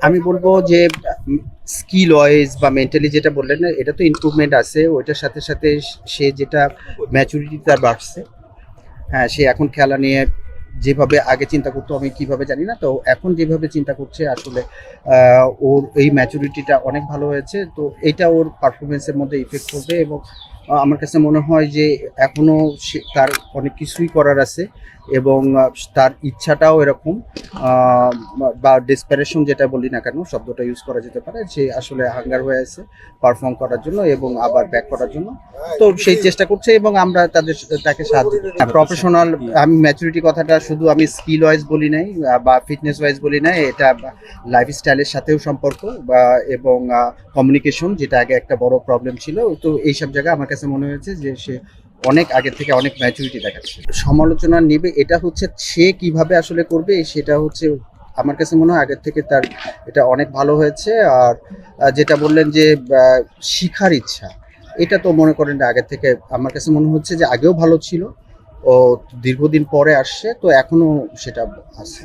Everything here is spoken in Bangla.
আমি বলবো যে স্কিল ওয়াইজ বা মেন্টালি যেটা বললেন না, এটা তো ইমপ্রুভমেন্ট আছে, ওইটার সাথে সাথে সে যেটা ম্যাচুরিটি তার বাড়ছে। হ্যাঁ, সে এখন খেলা নিয়ে যেভাবে আগে চিন্তা করতো আমি কিভাবে জানি না, তো এখন যেভাবে চিন্তা করছে আসলে ওর এই ম্যাচুরিটিটা অনেক ভালো হয়েছে, তো এটা ওর পারফরমেন্সের মধ্যে ইফেক্ট করবে। এবং আমার কাছে মনে হয় যে এখনো তার অনেক কিছুই করার আছে। এবং তার ইচ্ছাটাও এরকম, আহ, বা ডেসপারেশন যেটা বলি না কেন, শব্দটা ইউজ করা যেতে পারে, যে আসলে হাঙ্গার হয়ে আছে পারফর্ম করার জন্য এবং আবার ব্যাক করার জন্য। তো সেই চেষ্টা করছে এবং আমরা তাকে সাহায্য প্রফেশনাল। আমি ম্যাচুরিটি কথাটা শুধু আমি স্কিল ওয়াইজ বলি নাই বা ফিটনেস ওয়াইজ বলি নাই, এটা লাইফস্টাইলের সাথেও সম্পর্ক বা এবং কমিউনিকেশন, যেটা আগে একটা বড় প্রবলেম ছিল। তো এইসব জায়গায় আমার কাছে মনে হয়েছে যে সে অনেক আগে থেকে অনেক ম্যাচুরিটি দেখাচ্ছে। সমালোচনা নেবে এটা হচ্ছে সে কিভাবে আসলে করবে, সেটা হচ্ছে আমার কাছে মনে হয় আগের থেকে তার এটা অনেক ভালো হয়েছে। আর যেটা বললেন যে শিখার ইচ্ছা, এটা তো মনে করেন যে আগের থেকে আমার কাছে মনে হচ্ছে যে আগেও ভালো ছিল, ও দীর্ঘদিন পরে আসছে, তো এখনো সেটা আছে।